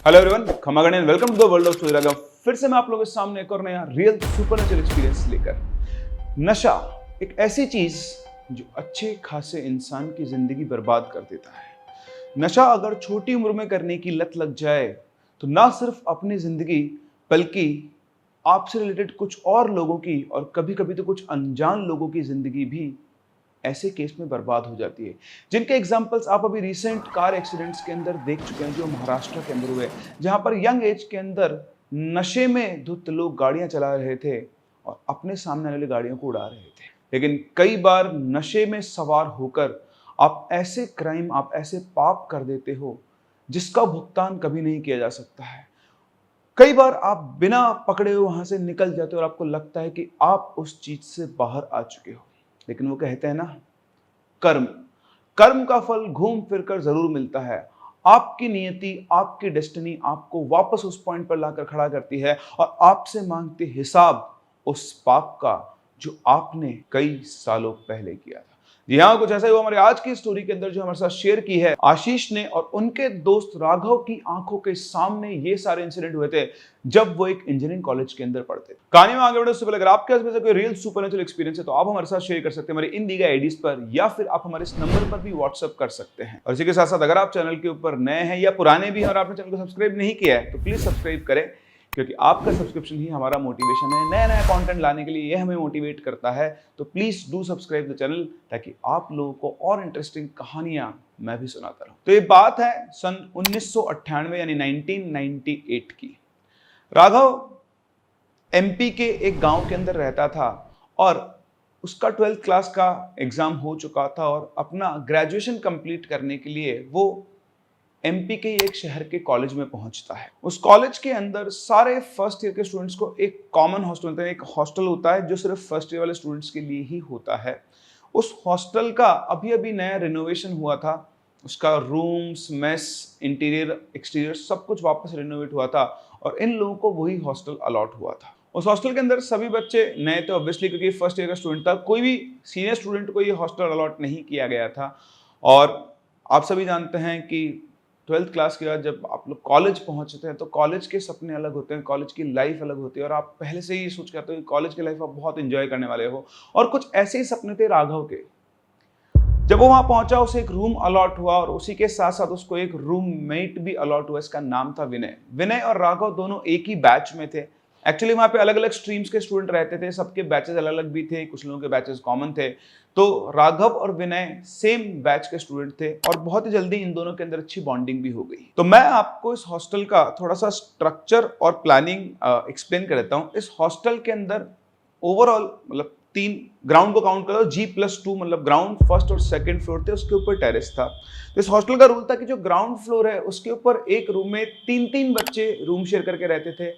Hello everyone, खमागण and welcome to the world of story Raghav. फिर से मैं आप लोगों के सामने एक और नया रियल सुपरनेचुरल एक्सपीरियंस लेकर। नशा एक ऐसी चीज जो अच्छे खासे इंसान की जिंदगी बर्बाद कर देता है। नशा अगर छोटी उम्र में करने की लत लग जाए तो ना सिर्फ अपनी जिंदगी बल्कि आपसे रिलेटेड कुछ और लोगों की और कभी कभी तो कुछ अनजान लोगों की जिंदगी भी ऐसे केस में बर्बाद हो जाती है, जिनके एग्जांपल्स आप अभी रिसेंट कार एक्सीडेंट्स के अंदर देख चुके हैं जो महाराष्ट्र के अंदर हुए, जहां पर यंग एज के अंदर नशे में धुत लोग गाड़ियां चला रहे थे और अपने सामने आने वाली गाड़ियों को उड़ा रहे थे। लेकिन कई बार नशे में सवार होकर आप ऐसे क्राइम, आप ऐसे पाप कर देते हो जिसका भुगतान कभी नहीं किया जा सकता है। कई बार आप बिना पकड़े हुए वहां से निकल जाते हो और आपको लगता है कि आप उस चीज से बाहर आ चुके हो, लेकिन वो कहते हैं ना, कर्म कर्म का फल घूम फिर कर जरूर मिलता है। आपकी नियति, आपकी डेस्टिनी आपको वापस उस पॉइंट पर लाकर खड़ा करती है और आपसे मांगती हिसाब उस पाप का जो आपने कई सालों पहले किया था। जी हाँ, कुछ ऐसा ही वो हमारे आज की स्टोरी के अंदर जो हमारे साथ शेयर की है आशीष ने, और उनके दोस्त राघव की आंखों के सामने ये सारे इंसिडेंट हुए थे जब वो एक इंजीनियरिंग कॉलेज के अंदर पढ़ते थे। कहानी में आगे बढ़ने से पहले अगर आपके पास में कोई रियल सुपरनेचुरल एक्सपीरियंस है तो आप हमारे साथ शेयर कर सकते हैं हमारे इन दी गए आईडीज पर, या फिर आप हमारे इस नंबर पर भी व्हाट्सएप कर सकते हैं। और इसी के साथ साथ अगर आप चैनल के ऊपर नए हैं या पुराने भी हैं और आपने चैनल को सब्सक्राइब नहीं किया है तो प्लीज सब्सक्राइब करें, क्योंकि आपका सब्सक्रिप्शन ही हमारा मोटिवेशन है। नया नया कंटेंट लाने के लिए ये हमें मोटिवेट करता है। तो please do subscribe the channel ताकि आप लोगों को और इंटरेस्टिंग कहानियां मैं भी सुनाता रहूं। तो ये बात है सन 1998 यानी 1998 की। राघव एमपी के एक गांव के अंदर रहता था और उसका 12th क्लास का एग्जाम हो चुका था और अपना ग्रेजुएशन कंप्लीट करने के लिए वो एमपी के एक शहर के कॉलेज में पहुंचता है। उस कॉलेज के अंदर सारे फर्स्ट ईयर के स्टूडेंट्स को एक कॉमन हॉस्टल होता है, एक हॉस्टल होता है जो सिर्फ फर्स्ट ईयर वाले स्टूडेंट्स के लिए ही होता है। उस हॉस्टल का अभी अभी नया रिनोवेशन हुआ था, उसका रूम्स, मेस, इंटीरियर, एक्सटीरियर सब कुछ वापस रिनोवेट हुआ था और इन लोगों को वही हॉस्टल अलॉट हुआ था। उस हॉस्टल के अंदर सभी बच्चे नए थे ऑब्वियसली, क्योंकि फर्स्ट ईयर का स्टूडेंट था, कोई भी सीनियर स्टूडेंट को ये हॉस्टल अलॉट नहीं किया गया था। और आप सभी जानते हैं कि 12th क्लास के बाद जब आप लोग कॉलेज पहुंचते हैं तो कॉलेज के सपने अलग होते हैं, कॉलेज की लाइफ अलग होती है और आप पहले से ही सोच के आते हो कि कॉलेज की लाइफ आप बहुत एंजॉय करने वाले हो। और कुछ ऐसे ही सपने थे राघव के। जब वो वहां पहुंचा उसे एक रूम अलॉट हुआ और उसी के साथ साथ उसको एक रूममेट भी अलॉट हुआ। इसका नाम था विनय। विनय और राघव दोनों एक ही बैच में थे। एक्चुअली वहां पे अलग अलग स्ट्रीम्स के स्टूडेंट रहते थे, सबके बैचेस अलग अलग भी थे, कुछ लोगों के बैचेस कॉमन थे। तो राघव और विनय सेम बैच के स्टूडेंट थे और बहुत ही जल्दी इन दोनों के अंदर अच्छी बॉन्डिंग भी हो गई। तो मैं आपको इस हॉस्टल का थोड़ा सा स्ट्रक्चर और प्लानिंग एक्सप्लेन कर देता हूँ। इस हॉस्टल के अंदर ओवरऑल मतलब 3 ग्राउंड को काउंट करो, G+2 मतलब ग्राउंड, फर्स्ट और सेकंड फ्लोर थे, उसके ऊपर टेरेस था। तो इस हॉस्टल का रूल था कि जो ग्राउंड फ्लोर है उसके ऊपर एक रूम में 3-3 बच्चे रूम शेयर करके रहते थे।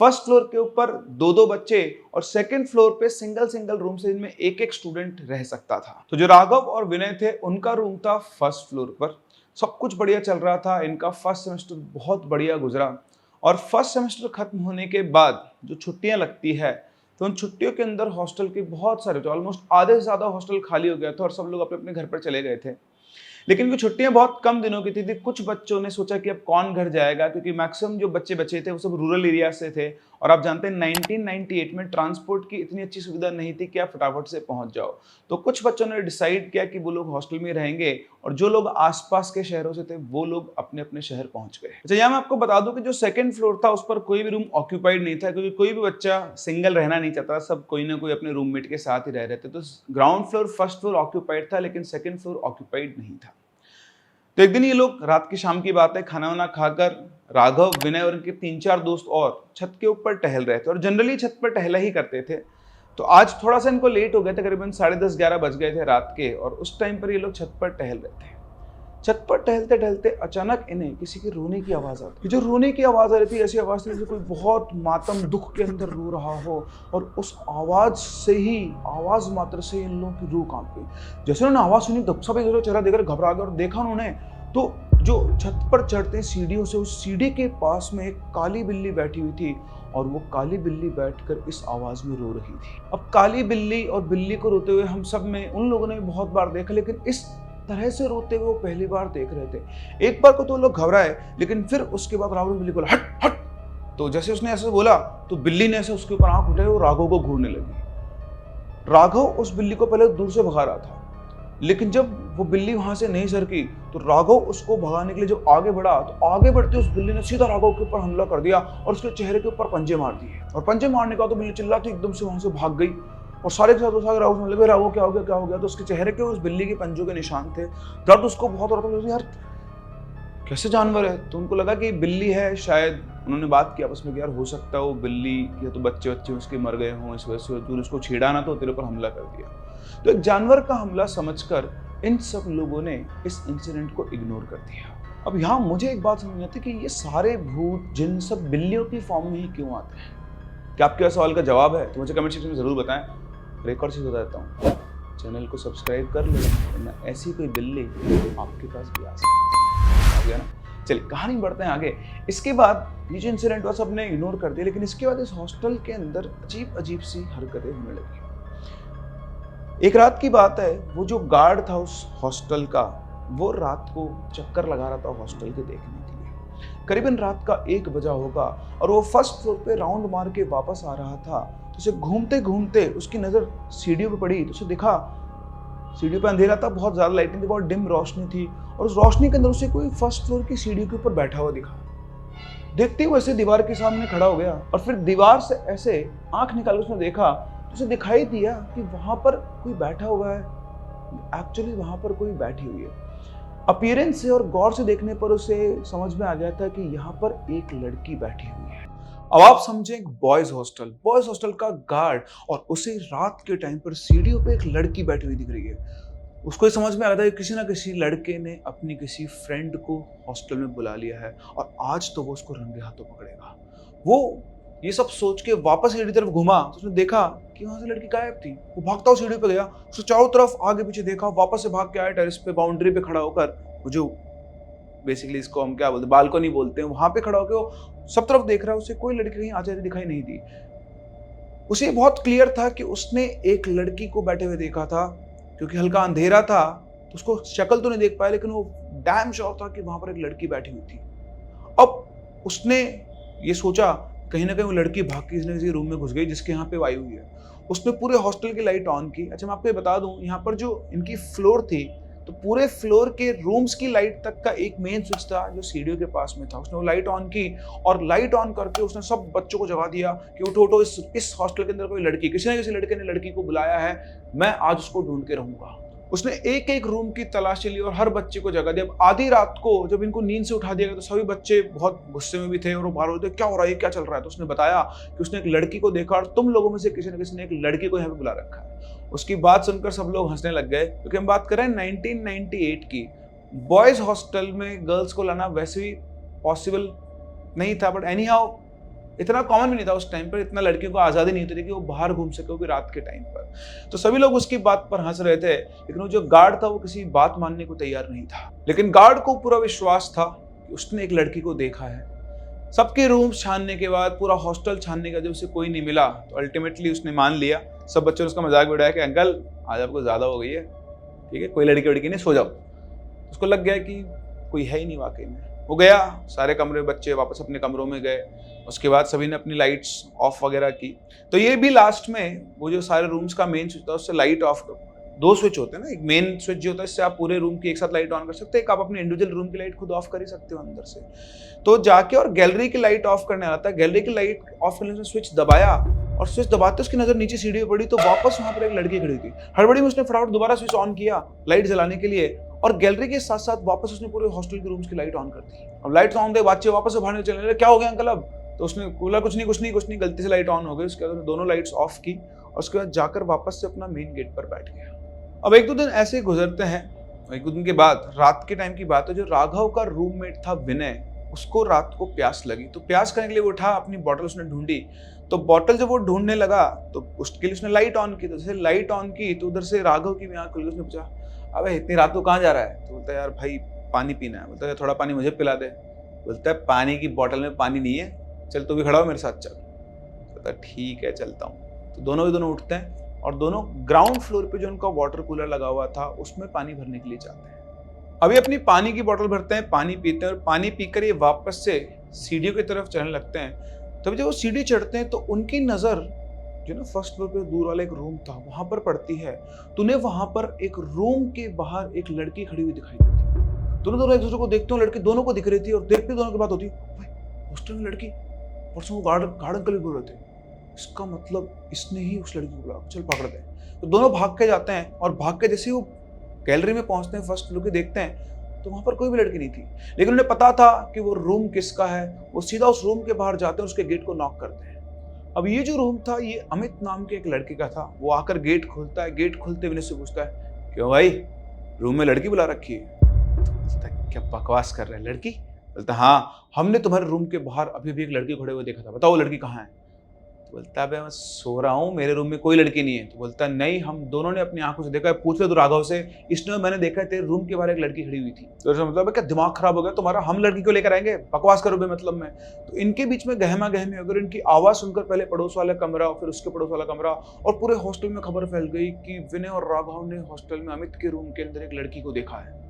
फर्स्ट फ्लोर के ऊपर 2-2 बच्चे और सेकंड फ्लोर पे सिंगल सिंगल रूम से इनमें एक एक स्टूडेंट रह सकता था। तो जो राघव और विनय थे उनका रूम था फर्स्ट फ्लोर पर। सब कुछ बढ़िया चल रहा था, इनका फर्स्ट सेमेस्टर बहुत बढ़िया गुजरा। और फर्स्ट सेमेस्टर खत्म होने के बाद जो छुट्टियां लगती है तो उन छुट्टियों के अंदर हॉस्टल के बहुत सारे, तो ऑलमोस्ट आधे से ज्यादा हॉस्टल खाली हो गया था और सब लोग अपने अपने घर पर चले गए थे। लेकिन वो छुट्टियां बहुत कम दिनों की थी। कुछ बच्चों ने सोचा कि अब कौन घर जाएगा, क्योंकि मैक्सिमम जो बच्चे बचे थे वो सब रूरल एरिया से थे और आप जानते हैं 1998 में ट्रांसपोर्ट की इतनी अच्छी सुविधा नहीं थी कि आप फटाफट से पहुंच जाओ। तो कुछ बच्चों ने डिसाइड किया कि वो लोग हॉस्टल में रहेंगे और जो लोग आसपास के शहरों से थे वो लोग अपने अपने शहर पहुंच गए। अच्छा, यहाँ मैं आपको बता दूं कि जो सेकंड फ्लोर था उस पर कोई भी रूम ऑक्यूपाइड नहीं था, क्योंकि कोई भी बच्चा सिंगल रहना नहीं चाहता, सब कोई ना कोई अपने रूममेट के साथ ही रह रहे थे। तो ground floor, first floor occupied था, लेकिन सेकंड फ्लोर ऑक्यूपाइड नहीं था। तो एक दिन ये लोग, रात की शाम की बात है, खाना वाना खाकर राघव, विनय और इनके 3-4 दोस्त और छत के ऊपर टहल रहे थे और जनरली छत पर टहला ही करते थे। तो आज थोड़ा सा इनको लेट हो गया था, करीबन 10:30-11 बज गए थे रात के, और उस टाइम पर ये लोग छत पर टहल रहे थे। छत पर टहलते टहलते अचानक इन्हें किसी की रोने की आवाज आती। जो रोने की आवाज आ रही थी, ऐसी आवाज थी जैसे कोई बहुत मातम दुख के अंदर रो रहा हो, और उस आवाज से ही, आवाज मात्र से इन लोगों की रूह कांप गई। जैसे उन्होंने आवाज सुनी, दबसा पे चेहरा देकर घबरा गए और देखा उन्होंने तो जो छत पर चढ़ते सीढ़ियों से, उस सीढ़ी के पास में एक काली बिल्ली बैठी हुई थी और वो काली बिल्ली बैठकर इस आवाज में रो रही थी। अब काली बिल्ली और बिल्ली को रोते हुए हम सब में, उन लोगों ने भी बहुत बार देखा, लेकिन इस तरह से रोते हुए वो पहली बार देख रहे थे। एक बार को तो लोग घबराए, लेकिन फिर उसके बाद राघव ने बिल्ली को बोला, हट हट। तो जैसे उसने ऐसे बोला तो बिल्ली ने ऐसे उसके ऊपर आंख उठाई और राघव को घूरने लगी। राघव उस बिल्ली को पहले दूर से भगा रहा था, लेकिन जब वो बिल्ली वहां से नहीं सरकी तो राघव उसको भगाने के लिए जब आगे बढ़ा तो आगे बढ़ते उस बिल्ली ने सीधा राघव के ऊपर हमला कर दिया और उसके चेहरे के ऊपर पंजे मार दिए। और पंजे मारने का तो बिल्ली चिल्लाती एकदम से वहां से भाग गई और सारे के साथ उस राघव से लगे, राघव क्या हो गया क्या हो गया। तो उसके चेहरे के उस बिल्ली के पंजों के निशान थे। दर्द उसको बहुत हो रहा था, यार कैसे जानवर है। तो उनको लगा कि बिल्ली है, शायद उन्होंने बात की आपस में कि यार हो सकता है वो बिल्ली या तो बच्चे उसके मर गए हों, इस वजह से तूने उसको छेड़ा ना तो तेरे ऊपर हमला कर दिया। तो एक जानवर का हमला समझकर इन सब लोगों ने इस इंसिडेंट को इग्नोर कर दिया। अब यहाँ मुझे एक बात समझ आती है कि ये सारे भूत जिन सब बिल्लियों की फॉर्म में ही क्यों आते हैं। क्या आपके सवाल का जवाब है तो मुझे कमेंट सेक्शन में जरूर बताएं। एक और चीज बता देता हूँ, चैनल को सब्सक्राइब कर ले वरना ऐसी कोई बिल्ली आपके पास भी आ सकती है ना। चलिए कहानी बढ़ते हैं आगे। इसके बाद ये जो इंसिडेंट हुआ सबने इग्नोर कर दिया, लेकिन इसके बाद इस हॉस्टल के अंदर अजीब अजीब सी हरकतें होने लगी। एक रात की बात है, वो जो गार्ड था उस हॉस्टल का, वो रात को चक्कर लगा रहा था हॉस्टल के देखने के लिए। करीबन रात का 1 बजा होगा और वो फर्स्ट फ्लोर पे राउंड मार के वापस आ रहा था। तो उसे घूमते घूमते उसकी नजर सीढ़ियों पे पड़ी। तो उसे दिखा सीढ़ियों पे अंधेरा था, बहुत ज्यादा लाइटिंग थी, बहुत डिम रोशनी थी और उस रोशनी के अंदर उसे कोई फर्स्ट फ्लोर की सीढ़ियों के ऊपर बैठा हुआ दिखा। देखते हुए ऐसे दीवार के सामने खड़ा हो गया और फिर दीवार से ऐसे आंख निकाल उसने देखा तो उसे दिखाई दिया कि वहां पर कोई बैठा हुआ है। एक्चुअली वहां पर कोई बैठी हुई है। अपीयरेंस से और गौर से देखने पर उसे समझ में आ गया था कि यहाँ पर एक लड़की बैठी हुई है। अब आप समझे एक बॉयज हॉस्टल का गार्ड और उसे रात के टाइम पर सीढ़ियों पे एक लड़की बैठी हुई दिख रही है। उसको समझ में आ रहा था कि किसी ना किसी लड़के ने अपनी किसी फ्रेंड को हॉस्टल में बुला लिया है और आज तो वो उसको रंगे हाथों पकड़ेगा। वो ये सब सोच के वापस सीढ़ी तरफ घूमा तो उसने देखा कि वहां से लड़की गायब थी। वो भागता हुआ सीढ़ी पे गया, उसने चारों तरफ आगे पीछे देखा, वापस से भाग के आया टेरेस पे, बाउंड्री पे खड़ा होकर, वो जो बेसिकली इसको हम क्या बोलते हैं, बालकनी बोलते हैं, वहां पे खड़ा होकर वो सब तरफ देख रहा है। उसे कोई लड़की कहीं आती जाती दिखाई नहीं दी। उसे बहुत क्लियर था कि उसने एक लड़की को बैठे हुए देखा था, क्योंकि हल्का अंधेरा था तो उसको शक्ल तो नहीं देख पाया, लेकिन वो डैम श्योर था कि वहां पर एक लड़की बैठी हुई थी। अब उसने ये सोचा कहीं ना कहीं वो लड़की भाग के किसी रूम में घुस गई जिसके यहाँ पे वायु हुई है। उसने पूरे हॉस्टल की लाइट ऑन की। अच्छा मैं आपको ये बता दूं, यहाँ पर जो इनकी फ्लोर थी तो पूरे फ्लोर के रूम्स की लाइट तक का एक मेन स्विच था जो सीढ़ियों के पास में था। उसने वो लाइट ऑन की और लाइट ऑन करके उसने सब बच्चों को जगा दिया कि उठो उठो, इस हॉस्टल के अंदर कोई लड़की, किसी ना किसी लड़के ने लड़की को बुलाया है, मैं आज उसको ढूंढ के रहूंगा। उसने एक एक रूम की तलाशी ली और हर बच्चे को जगा दिया। आधी रात को जब इनको नींद से उठा दिया गया तो सभी बच्चे बहुत गुस्से में भी थे और वो बाहर होते, क्या हो रहा है, क्या चल रहा है। तो उसने बताया कि उसने एक लड़की को देखा और तुम लोगों में से किसी न किसी ने एक लड़की को यहाँ पे बुला रखा है। उसकी बात सुनकर सब लोग हंसने लग गए, क्योंकि हम बात कर रहे हैं 1998 की। बॉयज हॉस्टल में गर्ल्स को लाना वैसे भी पॉसिबल नहीं था, बट एनी हाउ इतना कॉमन भी नहीं था उस टाइम पर, इतना लड़कियों को आज़ादी नहीं होती थी कि वो बाहर घूम सके, वो भी रात के टाइम पर। तो सभी लोग उसकी बात पर हंस रहे थे, लेकिन वो जो गार्ड था वो किसी बात मानने को तैयार नहीं था। लेकिन गार्ड को पूरा विश्वास था कि उसने एक लड़की को देखा है। सबके रूम्स छानने के बाद, पूरा हॉस्टल छानने का जब उसे कोई नहीं मिला तो अल्टीमेटली उसने मान लिया। सब बच्चों ने उसका मजाक उड़ाया कि अंकल आज आपको ज़्यादा हो गई है, ठीक है, कोई लड़की वड़की नहीं, सो जाओ। उसको लग गया कि कोई है ही नहीं वाकई में। वो गया, सारे कमरे बच्चे वापस अपने कमरों में गए। उसके बाद सभी ने अपनी लाइट्स ऑफ वगैरह की। तो ये भी लास्ट में वो जो सारे रूम्स का मेन स्विच था उससे लाइट ऑफ, 2 स्विच होते हैं ना, एक मेन स्विच जो होता है इससे आप पूरे रूम की एक साथ लाइट ऑन कर सकते हैं, एक आप अपने इंडिविजुअल रूम की लाइट खुद ऑफ कर ही सकते हो अंदर से। तो जाके और गैलरी की लाइट ऑफ करने आता है। गैलरी की लाइट ऑफ करने से स्विच दबाया और स्विच दबाते उसकी नजर नीचे सीढ़ी पे पड़ी तो वापस वहां पर एक लड़की खड़ी थी। हड़बड़ी में उसने फटाफट दोबारा स्विच ऑन किया लाइट जलाने के लिए और गैलरी के साथ साथ वापस उसने पूरे हॉस्टल के रूम्स की लाइट ऑन कर दी। अब लाइट ऑन दे, बच्चे वापस से बाहर चलने लगे, क्या हो गया अंकल अब? तो उसने बोला कुछ नहीं, गलती से लाइट ऑन हो गई। उसके बाद दोनों लाइट्स ऑफ की और उसके बाद जाकर वापस से अपना मेन गेट पर बैठ गया। अब 1-2 दिन ऐसे गुजरते हैं। 1-2 दिन के बाद रात के टाइम की बात है, जो राघव का रूममेट था विनय, उसको रात को प्यास लगी। तो प्यास करने के लिए वो उठा, अपनी बोतल उसने ढूंढी। तो बोतल जब वो ढूंढने लगा तो उसके लिए उसने लाइट ऑन की। तो जैसे लाइट ऑन की तो उधर से राघव की भी आंख खुल गई। उसने पूछा, अबे इतनी रात को कहाँ जा रहा है? तो बोलता है यार भाई पानी पीना है। बोलता है थोड़ा पानी मुझे पिला दे। बोलता है पानी की बोतल में पानी नहीं है, चल तू भी खड़ा हो मेरे साथ चल। बोलता है ठीक है चलता हूँ। तो दोनों उठते हैं और दोनों ग्राउंड फ्लोर पे जो उनका वाटर कूलर लगा हुआ था उसमें पानी भरने के लिए जाते हैं। अभी अपनी पानी की बोतल भरते हैं, पानी पीते हैं और पानी पीकर ये वापस से सीढ़ियों की तरफ चलने लगते हैं। तभी जब वो सीढ़ी चढ़ते हैं तो उनकी नज़र जो ना फर्स्ट फ्लोर पे दूर वाला एक रूम था वहां पर पड़ती है। तो उन्हें वहां पर एक रूम के बाहर एक लड़की खड़ी हुई दिखाई देती है। दोनों दोनों एक दूसरे को देखते हो, लड़की दोनों को दिख रही थी और देखते दोनों की बात होती है, भाई हॉस्टल में लड़की, परसों वो गार्ड अंकल भी बोल रहे थे, इसका मतलब इसने ही उस लड़की को बुलाया, चल पकड़ते हैं। तो दोनों भाग के जाते हैं और भाग के जैसे ही वो गैलरी में पहुंचते हैं, फर्स्ट फ्लोर के देखते हैं तो वहां पर कोई भी लड़की नहीं थी। लेकिन उन्हें पता था कि वो रूम किसका है। वो सीधा उस रूम के बाहर जाते हैं, उसके गेट को नॉक करते हैं। अब ये जो रूम था ये अमित नाम के एक लड़के का था। वो आकर गेट खोलता है, गेट खोलते हुए से पूछता है, क्यों भाई रूम में लड़की बुला रखी है? तो बोलता है, क्या बकवास कर रहे हैं, लड़की? बोलता है, हाँ हमने तुम्हारे रूम के बाहर अभी भी एक लड़की खड़े हुए देखा था, बताओ वो लड़की कहाँ है? तो बोलता है, मैं सो रहा हूँ, मेरे रूम में कोई लड़की नहीं है। तो बोलता है, नहीं हम दोनों ने अपनी आंखों से देखा है, पूछ ले तो राघव से, इसने मैंने देखा है तेरे रूम के बाहर एक लड़की खड़ी हुई थी। तो इसका मतलब क्या दिमाग खराब हो गया तुम्हारा, हम लड़की को लेकर आएंगे, बकवास करो बे मतलब में। तो इनके बीच में गहमा गहमी अगर इनकी आवाज सुनकर पहले पड़ोस वाला कमरा फिर उसके पड़ोस वाला कमरा और पूरे हॉस्टल में खबर फैल गई कि विनय और राघव ने हॉस्टल में अमित के रूम के अंदर एक लड़की को देखा है।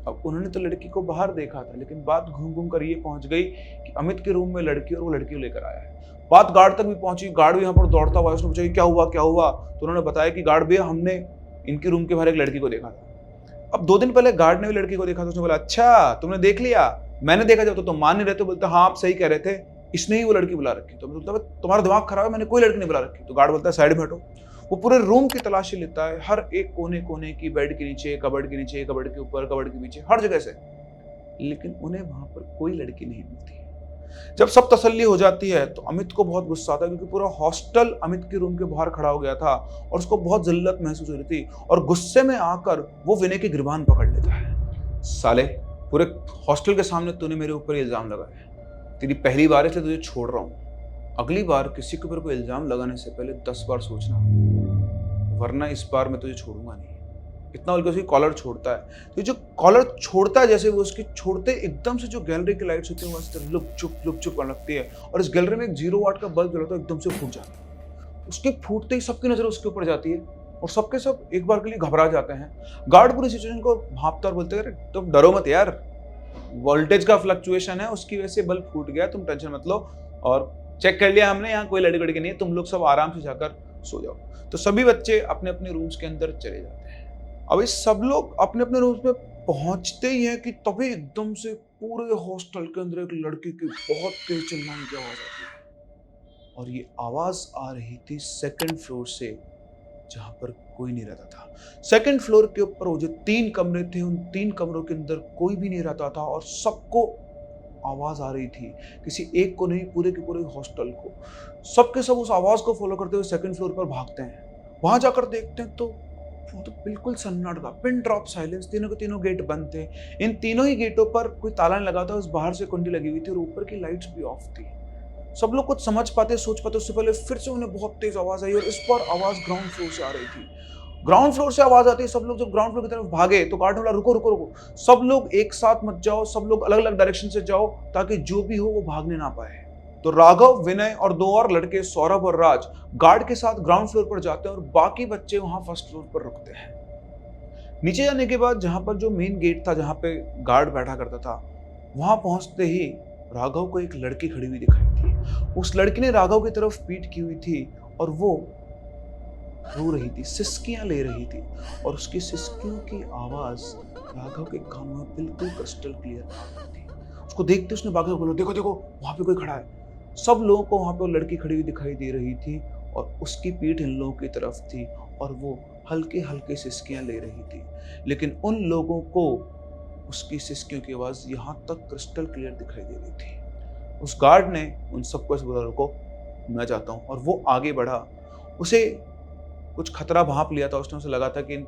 अब उन्होंने तो लड़की को बाहर देखा था, लेकिन बात घूम घूम कर ये पहुंच गई कि अमित के रूम में लड़की और वो लड़की को लेकर आया है। बात गार्ड तक भी पहुंची, गार्ड भी यहाँ पर दौड़ता हुआ, उसने पूछा क्या हुआ क्या हुआ? तो उन्होंने बताया कि गार्ड भैया हमने इनके रूम के बाहर एक लड़की को देखा था। अब 2 दिन पहले गार्ड ने भी लड़की को देखा था। उसने बोला, अच्छा तुमने देख लिया? मैंने देखा जब तो तुम मान नहीं रहते। बोलते हाँ आप सही कह रहे थे, इसने ही वो लड़की बुला रखी। तो बोलता तुम्हारा दिमाग खराब है, मैंने कोई लड़की नहीं बुला रखी। तो गार्ड बोलता है साइड में हटो। वो पूरे रूम की तलाशी लेता है, हर एक कोने कोने की, बेड के नीचे, कबर्ड के नीचे, कबर्ड के ऊपर, कबर्ड के पीछे, हर जगह से, लेकिन उन्हें वहां पर कोई लड़की नहीं मिलती। जब सब तसल्ली हो जाती है तो अमित को बहुत गुस्सा आता है, क्योंकि पूरा हॉस्टल अमित के रूम के बाहर खड़ा हो गया था और उसको बहुत जिल्लत महसूस हो रही थी। और गुस्से में आकर वो विनय की गिरबान पकड़ लेता है, साले पूरे हॉस्टल के सामने तूने मेरे ऊपर इल्जाम लगाया, तेरी पहली बार इसलिए तुझे छोड़ रहा हूँ, अगली बार किसी के ऊपर कोई इल्जाम लगाने से पहले 10 बार सोचना, वरना इस बार मैं तुझे छोड़ूंगा नहीं। इतना बोलकर उसकी कॉलर छोड़ता है। तो जो कॉलर छोड़ता है, जैसे वो उसकी छोड़ते एकदम से जो गैलरी की लाइट्स होती है वो लुक चुप करने लगती है और इस गैलरी में एक 0 वाट का बल्ब जला तो एकदम से फूट जाता है। उसके फूटते ही सबकी नजर उसके ऊपर जाती है और सबके सब एक बार के लिए घबरा जाते हैं। गार्ड पूरी सिचुएशन को भांपता और बोलते हैं, तुम डरो मत यार, वोल्टेज का फ्लक्चुएशन है, उसकी वजह से बल्ब फूट गया, तुम टेंशन मत लो, और चेक कर लिया हमने, यहाँ कोई लड़की लड़की नहीं है, तुम लोग सब आराम से जाकर सो जाओ। तो सभी बच्चे अपने अपने रूम्स के अंदर चले जाते हैं। अब इस सब लोग अपने अपने रूम्स में पहुंचते ही हैं कि तभी एकदम से पूरे हॉस्टल के अंदर एक लड़की की बहुत तेज चिल्लाने की आवाज आती है और ये आवाज आ रही थी 2nd फ्लोर से, जहां पर कोई नहीं रहता था। 2nd फ्लोर के ऊपर वो जो 3 कमरे थे, उन 3 कमरों के अंदर कोई भी नहीं रहता था और सबको आवाज आ रही थी, किसी एक को नहीं, पूरे के पूरे हॉस्टल को। सबके सब उस आवाज को फॉलो करते हुए 2nd फ्लोर पर भागते हैं। वहां जाकर देखते हैं तो वो तो बिल्कुल सन्नाटा, पिन ड्रॉप साइलेंस, तीनों के तीनों गेट बंद थे। इन तीनों ही गेटों पर कोई ताला नहीं लगा था, उस बाहर से कुंडी लगी हुई थी और ऊपर की लाइट्स भी ऑफ थी। सब लोग कुछ समझ पाते, सोच पाते उससे पहले फिर से उन्हें बहुत तेज आवाज आई और इस बार आवाज ग्राउंड फ्लोर से आ रही थी। ग्राउंड फ्लोर से आवाज आती है, सब लोग जब ग्राउंड फ्लोर की तरफ भागे तो गार्ड ने बोला, रुको रुको रुको, सब लोग एक साथ मत जाओ, सब लोग अलग अलग डायरेक्शन से जाओ ताकि जो भी हो वो भागने ना पाए। तो राघव, विनय और 2 और लड़के सौरभ और राज गार्ड के साथ ग्राउंड फ्लोर पर जाते हैं और बाकी बच्चे वहां फर्स्ट फ्लोर पर रुकते हैं। नीचे जाने के बाद जहां पर जो मेन गेट था, जहां पे गार्ड बैठा करता था, वहां पहुंचते ही राघव को एक लड़की खड़ी हुई दिखाई थी। उस लड़की ने राघव की तरफ पीठ की हुई थी और वो रो रही थी, सिसकियां ले रही थी और उसकी सिसकियों की आवाज राघव के कानों में बिल्कुल क्रिस्टल क्लियर आ रही थी। उसको देखते उसने भाग बोला, देखो देखो वहां पे कोई खड़ा है। सब लोगों को वहां पे वो लड़की खड़ी हुई दिखाई दे रही थी और उसकी पीठ इन लोगों की तरफ थी और वो हल्के हल्के सिसकियां ले रही थी, लेकिन उन लोगों को उसकी सिसकियों की आवाज यहाँ तक क्रिस्टल क्लियर दिखाई दे रही थी। उस गार्ड ने उन सबको ऐसे बोला, रुको मैं जाता हूँ, और वो आगे बढ़ा। उसे कुछ खतरा भांप लिया था उसने, उसे लगा था कि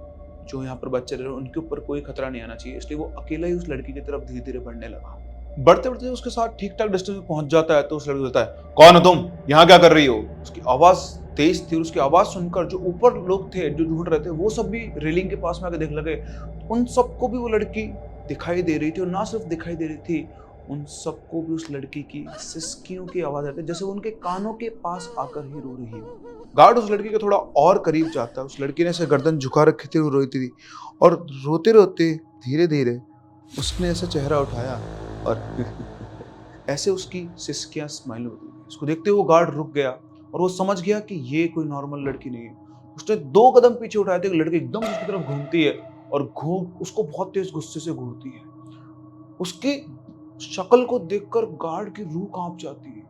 जो यहाँ पर बच्चे रह रहे हैं उनके ऊपर कोई खतरा नहीं आना चाहिए, इसलिए वो अकेला ही उस लड़की की तरफ धीरे धीरे बढ़ने लगा। बढ़ते बढ़ते उसके साथ ठीक ठाक डिस्टेंस में पहुंच जाता है तो उस लड़की बोलता है, कौन हो तुम, यहाँ क्या कर रही हो? उसकी आवाज तेज थी, उसकी आवाज सुनकर जो ऊपर लोग थे जो ढूंढ रहे थे वो सब भी रेलिंग के पास में आके देखने लगे। उन सबको भी वो लड़की दिखाई दे रही थी और ना सिर्फ दिखाई दे रही थी, उन सबको भी उस लड़की की सिसकियों की आवाज आती है, जैसे वो उनके कानों के पास आकर ही रो रही है। गार्ड उस लड़की के थोड़ा और करीब जाता है। उस लड़की ने ऐसे गर्दन झुका रखी थी, रो रही थी और रोते रोते धीरे धीरे उसने ऐसा चेहरा उठाया और ऐसे उसकी सिसकियां स्माइल में बदल गई। उसको देखते हुए वो गार्ड रुक गया और वो समझ गया कि ये कोई नॉर्मल लड़की नहीं है। उसने 2 कदम पीछे उठाए थे, लड़की एकदम उसकी तरफ घूमती है और घूम उसको बहुत तेज गुस्से से घूरती है। उसकी शक्ल को देखकर गार्ड की रूह कांप जाती है।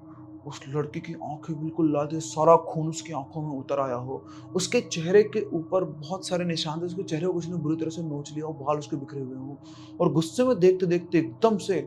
उस लड़की की आंखें बिल्कुल लाल थे, सारा खून उसकी आंखों में उतर आया हो। उसके चेहरे के ऊपर बहुत सारे निशान थे, उसके चेहरे को किसी ने बुरी तरह से नोच लिया हो, बाल उसके बिखरे हुए हो। और गुस्से में देखते देखते एकदम से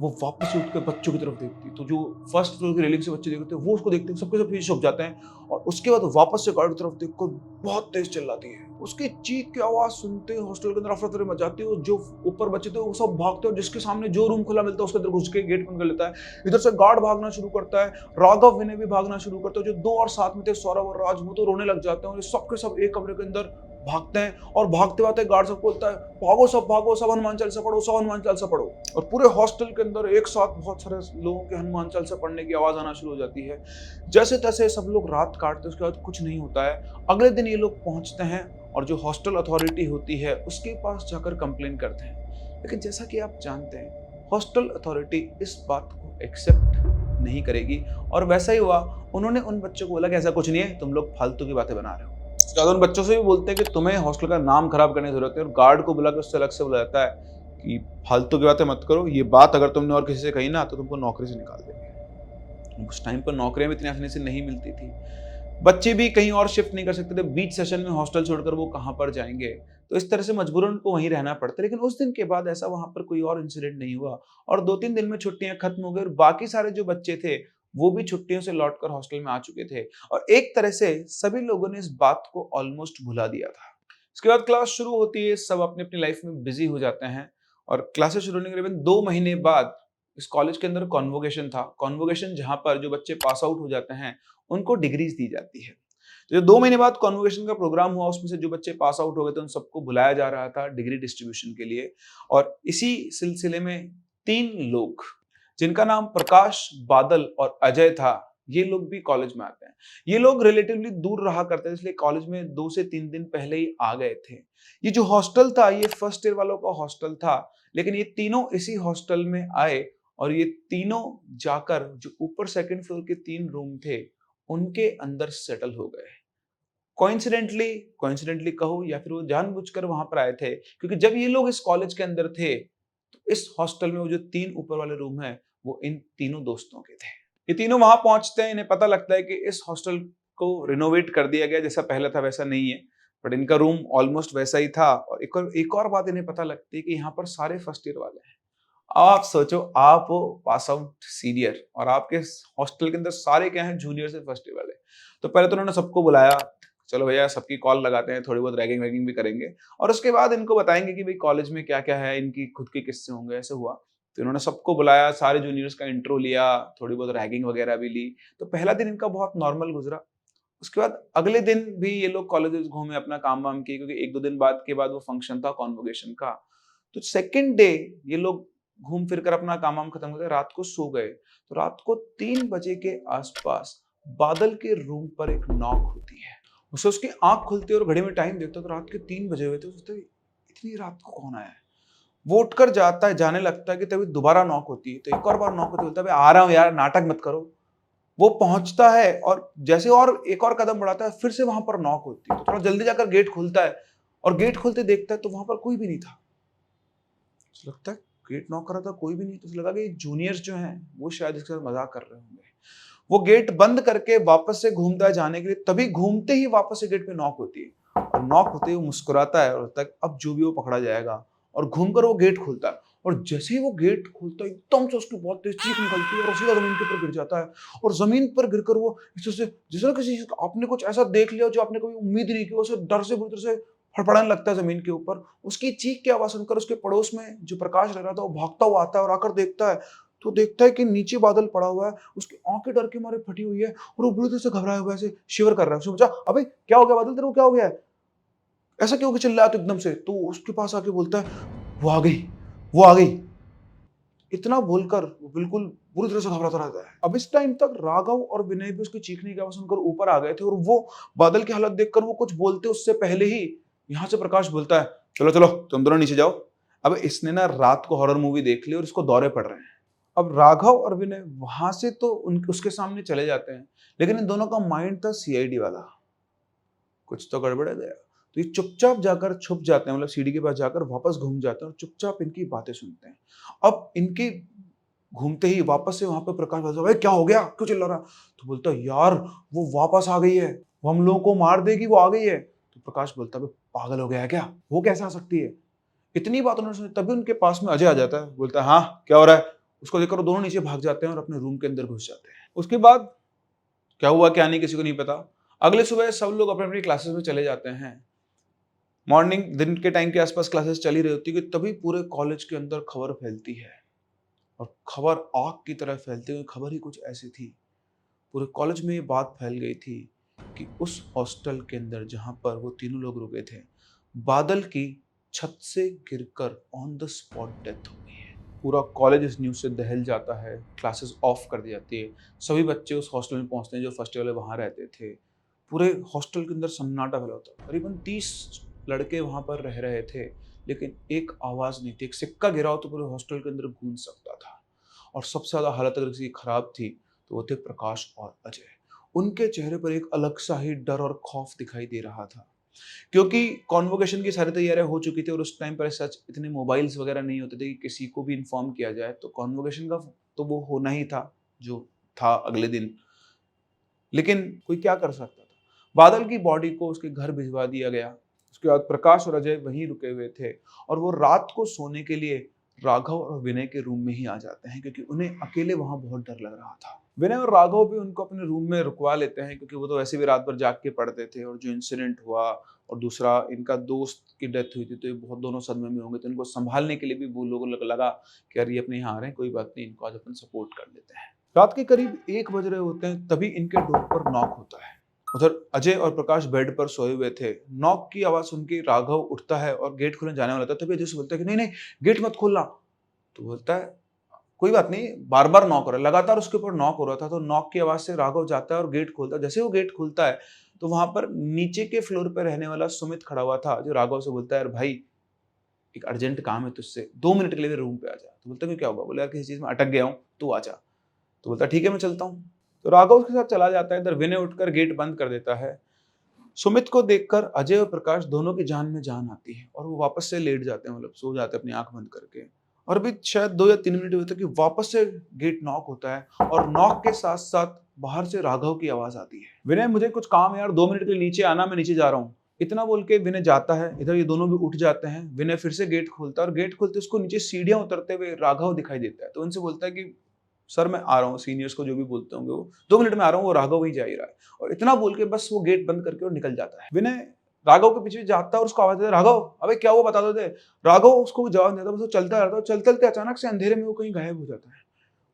वो वापस से उठ के बच्चों की तरफ देखती है। तो जो फर्स्ट फ्लोर की रेलिंग से बच्चे देखते हैं वो उसको देखते हैं, सबके सब पीछे छुप जाते हैं और उसके बाद वापस से गार्ड की तरफ देखकर बहुत तेज चिल्लाती है। उसकी चीख की आवाज सुनते हॉस्टल के अंदर अफरा तफरी मच जाती है और जो ऊपर बच्चे थे वो सब भागते हैं और जिसके सामने जो रूम खुला मिलता है उसके अंदर घुस के गेट बंद कर लेता है। इधर से गार्ड भागना शुरू करता है, राघव विनय भी भागना शुरू करता है। जो 2 और साथ में थे सौरभ और राज, वो तो रोने लग जाते हैं और ये सबके सब एक कमरे के अंदर भागते हैं और भागते भागते गार्ड सबको बोलता है भागो सब हनुमान चालीसा पढ़ो, सब हनुमान चालीसा पढ़ो। और पूरे हॉस्टल के अंदर एक साथ बहुत सारे लोगों के हनुमान चालीसा पढ़ने की आवाज आना शुरू हो जाती है। जैसे तैसे सब लोग रात काटते हैं, उसके बाद कुछ नहीं होता है। अगले दिन ये लोग पहुंचते हैं और जो हॉस्टल अथॉरिटी होती है उसके पास जाकर कंप्लेन करते हैं। लेकिन जैसा कि आप जानते हैं हॉस्टल अथॉरिटी इस बात को एक्सेप्ट नहीं करेगी और वैसा ही हुआ। उन्होंने उन बच्चों को बोला कि ऐसा कुछ नहीं है, तुम लोग फालतू की बातें बना रहे हो। ज्यादा उन बच्चों से भी बोलते हैं कि तुम्हें हॉस्टल का नाम खराब करने की जरूरत है और गार्ड को बुला के उससे अलग से बुलाया जाता है कि फालतू की बातें मत करो, ये बात अगर तुमने और किसी से कही ना तो तुमको नौकरी से निकाल देंगे। उस टाइम पर नौकरियां भी इतनी आसानी से नहीं मिलती थी, बच्चे भी कहीं और शिफ्ट नहीं कर सकते थे, बीच सेशन में हॉस्टल छोड़कर वो कहाँ पर जाएंगे। तो इस तरह से मजबूरन उनको वहीं रहना पड़ता। लेकिन उस दिन के बाद ऐसा वहां पर कोई और इंसिडेंट नहीं हुआ और 2-3 दिन में छुट्टियां खत्म हो गई और बाकी सारे जो बच्चे थे वो भी छुट्टियों से लौटकर हॉस्टल में आ चुके थे और एक तरह से सभी लोगों ने इस बात को ऑलमोस्ट भुला दिया था। इसके बाद क्लास शुरू होती है, सब अपनी अपनी लाइफ में बिजी हो जाते हैं और क्लासेस शुरू होने के करीबन 2 महीने बाद इस कॉलेज के अंदर कॉन्वोकेशन था। कॉन्वोकेशन जहां पर जो बच्चे पास आउट हो जाते हैं उनको डिग्रीज दी जाती है। तो जो 2 महीने बाद कॉन्वोकेशन का प्रोग्राम हुआ उसमें से जो बच्चे पास आउट हो गए थे उन सबको बुलाया जा रहा था डिग्री डिस्ट्रीब्यूशन के लिए। और इसी सिलसिले में 3 लोग जिनका नाम प्रकाश, बादल और अजय था, ये लोग भी कॉलेज में आते हैं। ये लोग रिलेटिवली दूर रहा करते थे इसलिए कॉलेज में 2 से 3 दिन पहले ही आ गए थे। ये जो हॉस्टल था ये फर्स्ट ईयर वालों का हॉस्टल था, लेकिन ये तीनों इसी हॉस्टल में आए और ये तीनों जाकर जो ऊपर सेकंड फ्लोर के 3 रूम थे उनके अंदर सेटल हो गए। कोइंसिडेंटली कहो या फिर वो जानबूझकर वहां पर आए थे, क्योंकि जब ये लोग इस कॉलेज के अंदर थे तो इस हॉस्टल में वो जो 3 ऊपर वाले रूम है वो इन तीनों दोस्तों के थे। ये तीनों वहां पहुंचते हैं, इन्हें पता लगता है कि इस हॉस्टल को रिनोवेट कर दिया गया, जैसा पहले था वैसा नहीं है, बट इनका रूम ऑलमोस्ट वैसा ही था। और एक और बात इन्हें पता लगती है कि यहाँ पर सारे फर्स्ट ईयर वाले हैं। आप सोचो, आप हो पास आउट सीनियर और आपके हॉस्टल के अंदर सारे क्या हैं, जूनियर से फर्स्ट ईयर वाले। तो पहले तो उन्होंने सबको बुलाया, चलो भैया सबकी कॉल लगाते हैं, थोड़ी बहुत रैगिंग वैगिंग भी करेंगे और उसके बाद इनको बताएंगे कि भाई कॉलेज में क्या क्या है, इनकी खुद के किस्से होंगे। ऐसे हुआ तो इन्होंने सबको बुलाया, सारे जूनियर्स का इंट्रो लिया, थोड़ी बहुत रैगिंग वगैरह भी ली। तो पहला दिन इनका बहुत नॉर्मल गुजरा। उसके बाद अगले दिन भी ये लोग कॉलेजेस घूमे, अपना काम वाम किए, क्योंकि 1-2 दिन बाद के बाद वो फंक्शन था कॉन्वोकेशन का। तो सेकंड डे ये लोग घूम फिर कर अपना काम वाम खत्म करके रात को सो गए। तो रात को 3 बजे के आसपास बादल के रूम पर एक नॉक होती है। उसे उसकी आंख खुलती है और घड़ी में टाइम देखता है तो रात के 3 बजे हुए थे। सोचता है इतनी रात को कौन आया है। वो उठकर जाता है, जाने लगता है कि तभी दोबारा नॉक होती है। तो एक और बार नॉक होती है, बोलता है आ रहा हूँ यार, नाटक मत करो। वो पहुंचता है और जैसे और एक और कदम बढ़ाता है फिर से वहां पर नॉक होती है। तो थोड़ा जल्दी जाकर गेट खोलता है और गेट खोलते देखता है तो वहां पर कोई भी नहीं था। लगता है गेट नॉक कर रहा था, कोई भी नहीं। तो लगा कि जूनियर्स जो हैं वो शायद इसके साथ मजाक कर रहे होंगे। वो गेट बंद करके वापस से घूमता है जाने के लिए, तभी घूमते ही वापस से गेट पे नॉक होती है और नॉक होते ही वो मुस्कुराता है और तक अब जो भी वो पकड़ा जाएगा और घूमकर वो गेट खोलता है। और जैसे ही वो गेट खोलता है एकदम से उसकी बहुत तेज चीख निकलती है और सीधा जमीन के ऊपर गिर जाता है। और जमीन पर गिरकर वो जैसे जिस किसी चीज आपने कुछ ऐसा देख लिया जो आपने कभी उम्मीद नहीं की, उसे डर से बुरी तरह से फड़फड़ाने लगता है जमीन के ऊपर। उसकी चीख की आवाज सुनकर उसके पड़ोस में जो प्रकाश रह रहा था वो भागता हुआ आता है और आकर देखता है तो देखता है कि नीचे बादल पड़ा हुआ है, उसकी आंखें डर के मारे फटी हुई है और वो बुरी तरह से घबराया हुआ है, ऐसे शिवर कर रहा है। उसने पूछा अबे क्या हो गया बादल, तेरे को क्या हो गया है, ऐसा क्यों चिल्लाया तो एकदम से। तो उसके पास आके बोलता है वो आ गई, वो आ गई। इतना बोलकर वो बिल्कुल बुरी तरह से घबराता रहता है। अब इस टाइम तक राघव और विनय भी उसकी चीखने की आवाज सुनकर ऊपर आ गए थे और वो बादल की हालत देखकर वो कुछ बोलते उससे पहले ही यहाँ से प्रकाश बोलता है चलो चलो तुम दोनों नीचे जाओ, अब इसने ना रात को हॉरर मूवी देख ली और इसको दौरे पड़ रहे हैं। अब राघव और विनय वहां से तो उसके सामने चले जाते हैं, लेकिन इन दोनों का माइंड था सीआईडी वाला, कुछ तो गड़बड़ है गया। तो ये चुपचाप जाकर छुप जाते हैं, मतलब सीढ़ी के पास जाकर वापस घूम जाते हैं और चुपचाप इनकी बातें सुनते हैं। अब इनके घूमते ही वापस से वहां पर प्रकाश बोलता है, भाई क्या हो गया, क्यों चिल्ला रहा? तो बोलता है, यार वो वापस आ गई है, वो हम लोगों को मार देगी, वो आ गई है। तो प्रकाश बोलता है, पागल हो गया है क्या, वो कैसे आ सकती है? इतनी बात उन्होंने सुनी, तभी उनके पास में अजय आ जाता है, बोलता है, हाँ क्या हो रहा है? उसको देखकर वो दोनों नीचे भाग जाते हैं और अपने रूम के अंदर घुस जाते हैं। उसके बाद क्या हुआ क्या नहीं किसी को नहीं पता। अगले सुबह सब लोग अपने अपनी क्लासेस में चले जाते हैं। मॉर्निंग दिन के टाइम के आसपास क्लासेस चली रही होती है कि तभी पूरे कॉलेज के अंदर खबर फैलती है, और खबर आग की तरह फैलती है। खबर ही कुछ ऐसी थी, पूरे कॉलेज में ये बात फैल गई थी कि उस हॉस्टल के अंदर जहां पर वो तीनों लोग रुके थे, बादल की छत से गिरकर ऑन द स्पॉट डेथ हो गई है। पूरा कॉलेज इस न्यूज़ से दहल जाता है, क्लासेस ऑफ कर दी जाती है। सभी बच्चे उस हॉस्टल में पहुंचते हैं जो फर्स्ट ईयर वाले वहाँ रहते थे। पूरे हॉस्टल के अंदर सन्नाटा फैला होता है। करीबन 30 लड़के वहाँ पर रह रहे थे, लेकिन एक आवाज़ नहीं थी। एक सिक्का गिरा हो तो पूरे हॉस्टल के अंदर गूंज सकता था। और सबसे ज़्यादा हालत अगर किसी की खराब थी तो वो थे प्रकाश और अजय। उनके चेहरे पर एक अलग सा ही डर और खौफ दिखाई दे रहा था, क्योंकि कॉन्वोकेशन की सारी तैयारियां हो चुकी थी और उस टाइम पर सच इतने मोबाइल्स वगैरह नहीं होते थे कि किसी को भी इन्फॉर्म किया जाए। तो कॉन्वोकेशन का तो वो होना ही था जो था अगले दिन, लेकिन कोई क्या कर सकता था। बादल की बॉडी को उसके घर भिजवा दिया गया। उसके बाद प्रकाश और अजय वहीं रुके हुए थे और वो रात को सोने के लिए राघव और विनय के रूम में ही आ जाते हैं, क्योंकि उन्हें अकेले वहां बहुत डर लग रहा था। विनय और राघव भी उनको अपने रूम में रुकवा लेते हैं, क्योंकि वो तो वैसे भी रात भर जाग के पढ़ते थे। और जो इंसिडेंट हुआ और दूसरा इनका दोस्त की डेथ हुई थी, तो ये बहुत दोनों सदमे में होंगे। तो इनको संभालने के लिए भी वो लोगों को लगा कि यार ये अपने यहाँ आ रहे हैं, कोई बात नहीं, इनको आज अपन सपोर्ट कर लेते हैं। रात के करीब 1 बज रहे होते हैं, तभी इनके डोर पर नॉक होता है। उधर अजय और प्रकाश बेड पर सोए हुए थे। नॉक की आवाज सुन के राघव उठता है और गेट खोलने जाने वाला था, तभी अजय से बोलता है कि नहीं नहीं, गेट मत खोलना। तो बोलता है, कोई बात नहीं, बार बार नॉक हो रहा है, लगातार उसके ऊपर नॉक हो रहा था। तो नॉक की आवाज से राघव जाता है और गेट खोलता है। जैसे वो गेट खुलता है तो वहां पर नीचे के फ्लोर पर रहने वाला सुमित खड़ा हुआ था, जो राघव से बोलता है, यार भाई एक अर्जेंट काम है तुझसे, 2 मिनट के लिए रूम पे आ जा। तो बोलता है कि क्या होगा? बोले यार किसी चीज में अटक गया हूँ, तू आ जा। तो बोलता है ठीक है मैं चलता हूँ। तो राघव उसके साथ चला जाता है। इधर विनय उठकर गेट बंद कर देता है। सुमित को देखकर अजय और प्रकाश दोनों की जान में जान आती है और वो वापस से लेट जाते हैं, मतलब सो जाते हैं अपनी आंख बंद करके। और भी शायद 2 या 3 मिनट हुए थे कि वापस से गेट नॉक होता है और नॉक के साथ साथ बाहर से राघव की आवाज आती है, विनय मुझे कुछ काम है यार, 2 मिनट के लिए नीचे आना, मैं नीचे जा रहा हूँ। इतना बोल के विनय जाता है। इधर ये दोनों भी उठ जाते हैं। विनय फिर से गेट खोलता है और गेट खोलते उसको नीचे सीढ़ियां उतरते हुए राघव दिखाई देता है। तो उनसे बोलता है कि सर मैं आ रहा हूँ, सीनियर्स को जो भी बोलते होंगे वो 2 मिनट में आ रहा हूँ। वो राघव ही जा ही रहा है। और इतना बोल के बस वो गेट बंद करके और निकल जाता है। विनय राघव के पीछे जाता है और उसको आवाज देता है, राघव अबे क्या हुआ बता दो दे। राघव उसको जवाब देता है, बस वो चलता रहता है। चलते चलते अचानक से अंधेरे में वो कहीं गायब हो जाता है।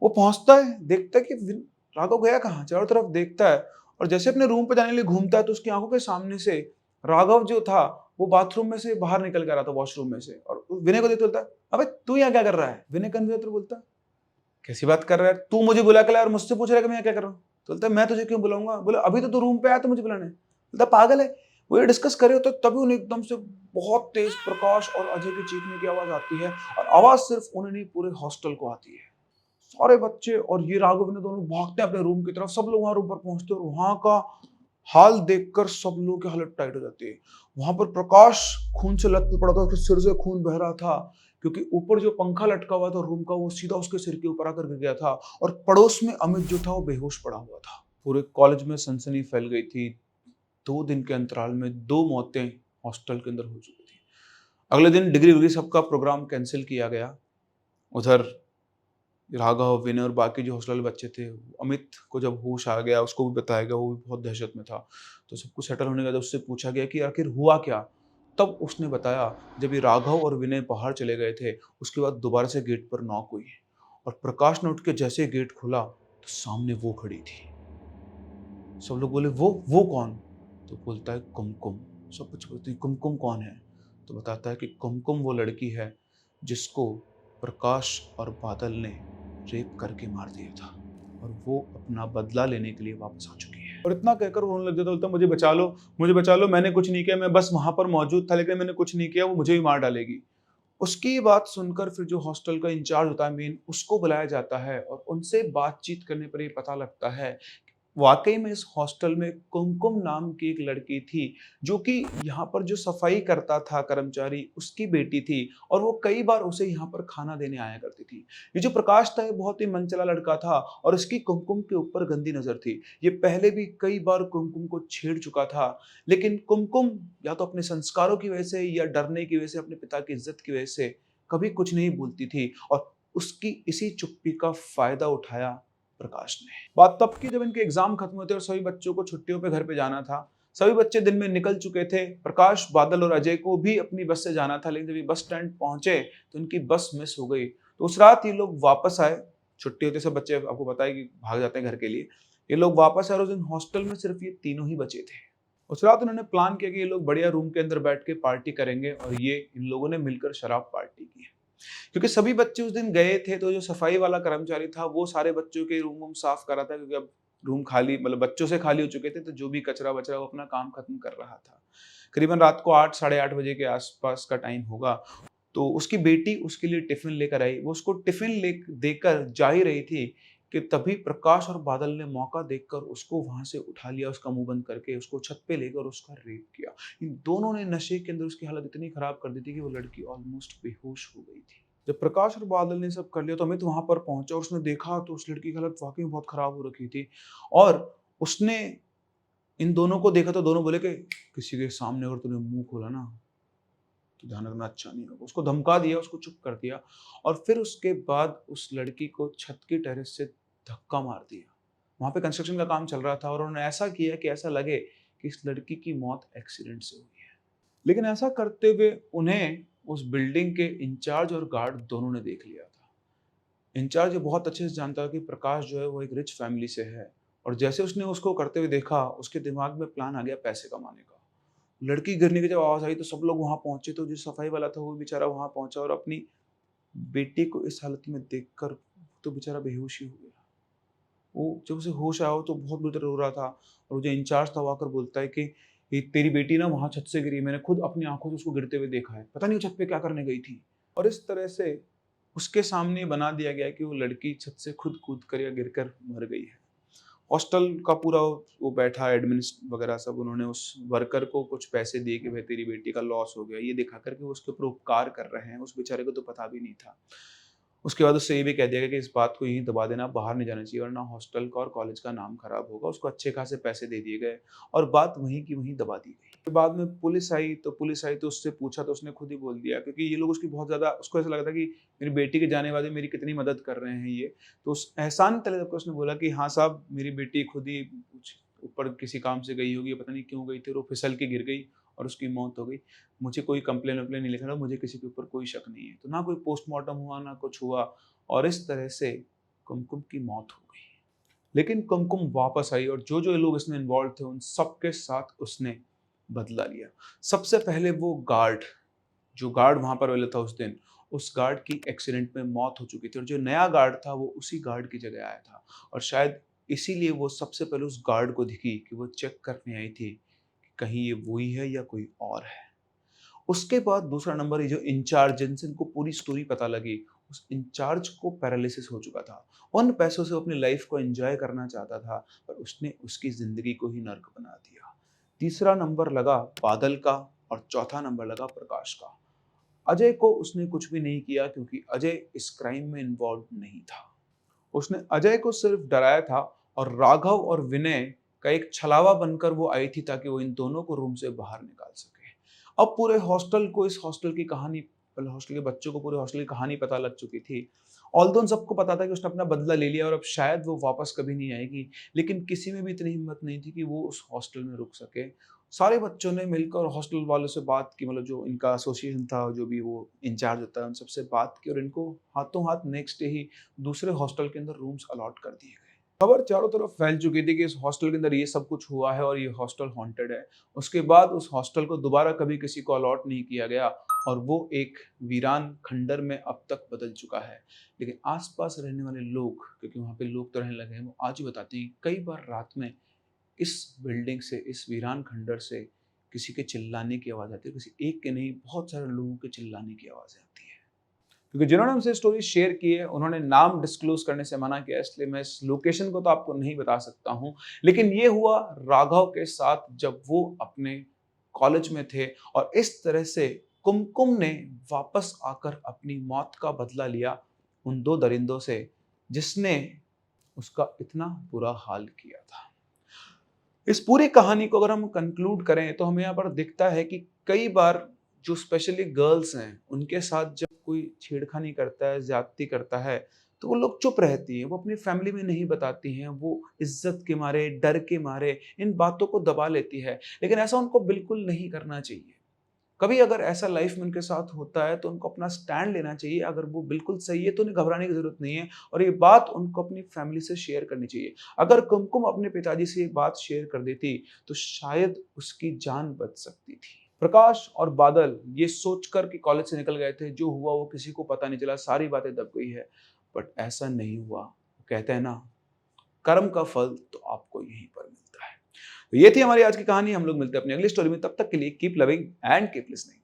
वो पहुंचता है, देखता है कि राघव गया कहाँ, चारों तरफ देखता है और जैसे अपने रूम पे जाने के लिए घूमता है तो उसकी आंखों के सामने से राघव जो था वो बाथरूम में से बाहर निकल के आ रहा था, वॉशरूम में से। और विनय को देखते बोलता है, अबे तू यहाँ क्या कर रहा है? विनय कंफ्यूज बोलता है, कैसी बात कर रहा है, तू मुझे बुला के लाया और मुझसे पूछ रहा है कि मैं क्या कर रहा हूँ? तो बोलता है, मैं तुझे क्यों बुलाऊंगा? बोले अभी तो तू रूम पे आया तो मुझे बुलाने। बोलता पागल है। वो ये डिस्कस करे होते तभी उन्हें एकदम से बहुत तेज प्रकाश और अजय की चीखने की आवाज आती है। और आवाज सिर्फ उन्हें नहीं, पूरे हॉस्टल को आती है। सारे बच्चे और ये राघव ने दोनों भागते हैं अपने रूम की तरफ। सब लोग वहां रूम पर पहुंचते हैं और वहां का हाल देखकर सब लोगों की हालत टाइट हो जाती है। वहां पर प्रकाश खून से लथपथ पड़ा था, उसके सिर से खून बह रहा था, क्योंकि ऊपर जो पंखा लटका हुआ था रूम का वो सीधा उसके सिर के ऊपर आकर गिर गया था। और पड़ोस में अमित जो था वो बेहोश पड़ा हुआ था। पूरे कॉलेज में सनसनी फैल गई थी। 2 दिन के अंतराल में 2 मौतें हॉस्टल के अंदर हो चुकी थी। अगले दिन डिग्री विग्री सबका प्रोग्राम कैंसिल किया गया। उधर राघव, विनय और बाकी जो हॉस्टल बच्चे थे, अमित को जब होश आ गया उसको भी बताया गया, वो भी बहुत दहशत में था। तो सब कुछ सेटल होने के बाद उससे पूछा गया कि आखिर हुआ क्या। तब उसने बताया, जब ये राघव और विनय बाहर चले गए थे उसके बाद दोबारा से गेट पर नॉक हुई और प्रकाश ने उठ के जैसे गेट खुला तो सामने वो खड़ी थी। सब लोग बोले वो कौन? तो बोलता है कुमकुम। सब कुछ बोलते हैं कुमकुम कौन है? तो बताता है कि कुमकुम वो लड़की है जिसको प्रकाश और बादल ने रेप करके मार दिया था और वो अपना बदला लेने के लिए वापस आ चुकी है। और इतना कहकर वो रोने लग जाता, बोलता मुझे बचा लो, मैंने कुछ नहीं किया, मैं बस वहां पर मौजूद था, लेकिन मैंने कुछ नहीं किया, वो मुझे भी मार डालेगी। उसकी ये बात सुनकर फिर जो हॉस्टल का इंचार्ज होता है मेन, उसको बुलाया जाता है और उनसे बातचीत करने पर ये पता लगता है वाक़ई में इस हॉस्टल में कुमकुम नाम की एक लड़की थी, जो कि यहाँ पर जो सफाई करता था कर्मचारी, उसकी बेटी थी और वो कई बार उसे यहाँ पर खाना देने आया करती थी। ये जो प्रकाश था, ये बहुत ही मनचला लड़का था और इसकी कुमकुम के ऊपर गंदी नज़र थी। ये पहले भी कई बार कुमकुम को छेड़ चुका था, लेकिन कुमकुम या तो अपने संस्कारों की वजह से या डरने की वजह से, अपने पिता की इज़्ज़त की वजह से कभी कुछ नहीं बोलती थी और उसकी इसी चुप्पी का फ़ायदा उठाया प्रकाश ने। बात तब की जब इनके एग्जाम खत्म हुए थे और सभी बच्चों को छुट्टियों पे घर पे जाना था। सभी बच्चे दिन में निकल चुके थे। प्रकाश, बादल और अजय को भी अपनी बस से जाना था, लेकिन जब ये बस स्टैंड पहुंचे तो इनकी बस मिस हो गई। तो उस रात ये लोग वापस आए। छुट्टी होते सब बच्चे, आपको पता है कि भाग जाते हैं घर के लिए। ये लोग वापस आए और उस दिन हॉस्टल में सिर्फ ये तीनों ही बचे थे। उस रात उन्होंने प्लान किया कि ये लोग बढ़िया रूम के अंदर बैठ के पार्टी करेंगे और ये इन लोगों ने मिलकर शराब पार्टी की। क्योंकि सभी बच्चे उस दिन गए थे, तो जो सफाई वाला कर्मचारी था वो सारे बच्चों के रूम वूम साफ कर रहा था, क्योंकि अब रूम खाली, मतलब बच्चों से खाली हो चुके थे, तो जो भी कचरा बचरा वो अपना काम खत्म कर रहा था। करीबन रात को 8 साढ़े 8 बजे के आसपास का टाइम होगा। तो उसकी बेटी उसके लिए टिफिन लेकर आई। वो उसको टिफिन ले देकर जा ही रही थी कि तभी प्रकाश और बादल ने मौका देखकर उसको वहां से उठा लिया, उसका मुंह बंद करके उसको छत पे लेकर उसका रेप किया। इन दोनों ने नशे के अंदर उसकी हालत इतनी खराब कर दी थी कि वो लड़की ऑलमोस्ट बेहोश हो गई थी। जब प्रकाश और बादल ने सब कर लिया तो अमित वहां पर पहुंचा और उसने देखा तो उस लड़की की हालत वाकई में बहुत खराब हो रखी थी। और उसने इन दोनों को देखा तो दोनों बोले कि किसी के सामने अगर तूने मुंह खोला ना तो ध्यान रखना, अच्छा नहीं होगा। उसको धमका दिया, उसको चुप कर दिया और फिर उसके बाद उस लड़की को छत की टेरेस से धक्का मार दिया। वहां पे कंस्ट्रक्शन का काम चल रहा था और उन्होंने ऐसा किया कि ऐसा लगे कि इस लड़की की मौत एक्सीडेंट से हुई है। लेकिन ऐसा करते हुए उन्हें उस बिल्डिंग के इंचार्ज और गार्ड दोनों ने देख लिया था। इंचार्ज ये बहुत अच्छे से जानता है कि प्रकाश जो है वो एक रिच फैमिली से है और जैसे उसने उसको करते हुए देखा, उसके दिमाग में प्लान आ गया पैसे कमाने का। लड़की गिरने की जब आवाज़ आई तो सब लोग वहाँ पहुँचे, तो जो सफाई वाला था वो बेचारा वहाँ पहुँचा और अपनी बेटी को इस हालत में देखकर तो बेचारा बेहोश ही हो गया। वो जब उसे होश आया, वो तो बहुत बुरी तरह रो रहा था और वो जो इंचार्ज था वो आकर बोलता है कि ये तेरी बेटी ना वहाँ छत से गिरी, मैंने खुद अपनी आँखों से उसको गिरते हुए देखा है, पता नहीं वो छत पे क्या करने गई थी। और इस तरह से उसके सामने बना दिया गया कि वो लड़की छत से खुद कूद कर या गिरकर मर गई है। हॉस्टल का पूरा वो बैठा एडमिनिस्ट वगैरह सब, उन्होंने उस वर्कर को कुछ पैसे दिए कि भाई तेरी बेटी का लॉस हो गया, ये दिखा कर के वो उसके ऊपर उपकार कर रहे हैं। उस बेचारे को तो पता भी नहीं था। उसके बाद उससे ये भी कह दिया गया कि इस बात को यहीं दबा देना, बाहर नहीं जाना चाहिए वरना हॉस्टल का और कॉलेज का नाम खराब होगा। उसको अच्छे खासे पैसे दे दिए गए और बात वहीं की वहीं दबा दी गई। फिर बाद में पुलिस आई तो उससे पूछा तो उसने खुद ही बोल दिया, क्योंकि ये लोग उसकी बहुत ज़्यादा, उसको ऐसा लगा था कि मेरी बेटी के जाने बाद मेरी कितनी मदद कर रहे हैं ये। तो उस एहसान तले तक उसने बोला कि हाँ साहब, मेरी बेटी खुद ही कुछ ऊपर किसी काम से गई होगी, पता नहीं क्यों गई थी और वो फिसल के गिर गई और उसकी मौत हो गई। मुझे कोई कंप्लेन वम्प्लेन नहीं लिखा था, मुझे किसी के ऊपर कोई शक नहीं है। तो ना कोई पोस्टमार्टम हुआ, ना कुछ हुआ और इस तरह से कुमकुम की मौत हो गई। लेकिन कुमकुम वापस आई और जो-जो लोग इसमें इन्वॉल्व थे उन सबके साथ उसने बदला लिया। सबसे पहले वो गार्ड, जो गार्ड वहाँ पर वाला था उस दिन, उस गार्ड की एक्सीडेंट में मौत हो चुकी थी और जो नया गार्ड था वो उसी गार्ड की जगह आया था और शायद इसीलिए वो सबसे पहले उस गार्ड को दिखी कि वो चेक करने आई थी कि कहीं ये वही है या कोई और है। उसके बाद दूसरा नंबर, ये जो इंचार्ज जिनसे इनको पूरी स्टोरी पता लगी, उस इंचार्ज को पैरालिसिस हो चुका था। उन पैसों से वो अपनी लाइफ को एन्जॉय करना चाहता था, पर उसने उसकी ज़िंदगी को ही नर्क बना दिया। तीसरा नंबर लगा बादल का और चौथा नंबर लगा प्रकाश का। अजय को उसने कुछ भी नहीं किया क्योंकि अजय इस क्राइम में इन्वॉल्व नहीं था। उसने अजय को सिर्फ डराया था और राघव और विनय का एक छलावा बनकर वो आई थी ताकि वो इन दोनों को रूम से बाहर निकाल सके। अब पूरे हॉस्टल को, इस हॉस्टल की कहानी, मतलब हॉस्टल के बच्चों को पूरे हॉस्टल की कहानी पता लग चुकी थी। ऑल्दो उन सबको पता था कि उसने अपना बदला ले लिया और अब शायद वो वापस कभी नहीं आएगी, लेकिन किसी में भी इतनी हिम्मत नहीं थी कि वो उस हॉस्टल में रुक सके। सारे बच्चों ने मिलकर हॉस्टल वालों से बात की, मतलब जो इनका एसोसिएशन था, जो भी वो इंचार्ज होता है, उन सबसे बात की और इनको हाथों हाथ नेक्स्ट डे ही दूसरे हॉस्टल के अंदर रूम्स अलॉट कर दिए गए। खबर चारों तरफ फैल चुकी थी कि इस हॉस्टल के अंदर ये सब कुछ हुआ है और ये हॉस्टल हॉन्टेड है। उसके बाद उस हॉस्टल को दोबारा कभी किसी को अलॉट नहीं किया गया और वो एक वीरान खंडर में अब तक बदल चुका है। लेकिन आसपास रहने वाले लोग, क्योंकि वहाँ पे लोग तो रहने लगे हैं, वो आज भी बताते हैं कि कई बार रात में इस बिल्डिंग से, इस वीरान खंडर से किसी के चिल्लाने की आवाज़ आती है। किसी एक के नहीं, बहुत सारे लोगों के चिल्लाने की आवाज़ें आती है। क्योंकि जिन्होंने हमसे स्टोरी शेयर की है उन्होंने नाम डिस्क्लोज करने से मना किया, इसलिए मैं इस लोकेशन को तो आपको नहीं बता सकता हूँ। लेकिन ये हुआ राघव के साथ जब वो अपने कॉलेज में थे और इस तरह से कुमकुम ने वापस आकर अपनी मौत का बदला लिया उन दो दरिंदों से जिसने उसका इतना बुरा हाल किया था। इस पूरी कहानी को अगर हम कंक्लूड करें तो हमें यहाँ पर दिखता है कि कई बार जो स्पेशली गर्ल्स हैं उनके साथ जब कोई छेड़खानी करता है, ज्यादती करता है, तो वो लोग चुप रहती हैं, वो अपनी फैमिली में नहीं बताती हैं, वो इज्जत के मारे, डर के मारे इन बातों को दबा लेती है। लेकिन ऐसा उनको बिल्कुल नहीं करना चाहिए। कभी अगर ऐसा लाइफ में उनके साथ होता है तो उनको अपना स्टैंड लेना चाहिए। अगर वो बिल्कुल सही है तो उन्हें घबराने की जरूरत नहीं है और ये बात उनको अपनी फैमिली से शेयर करनी चाहिए। अगर कुमकुम अपने पिताजी से ये बात शेयर कर देती तो शायद उसकी जान बच सकती थी। प्रकाश और बादल ये सोचकर कि कॉलेज से निकल गए थे, जो हुआ वो किसी को पता नहीं चला, सारी बातें दब गई है। बट ऐसा नहीं हुआ। कहते हैं ना, कर्म का फल तो आपको यहीं पर मिलता है। तो ये थी हमारी आज की कहानी। हम लोग मिलते हैं अपनी अगली स्टोरी में। तब तक के लिए keep loving and keep listening.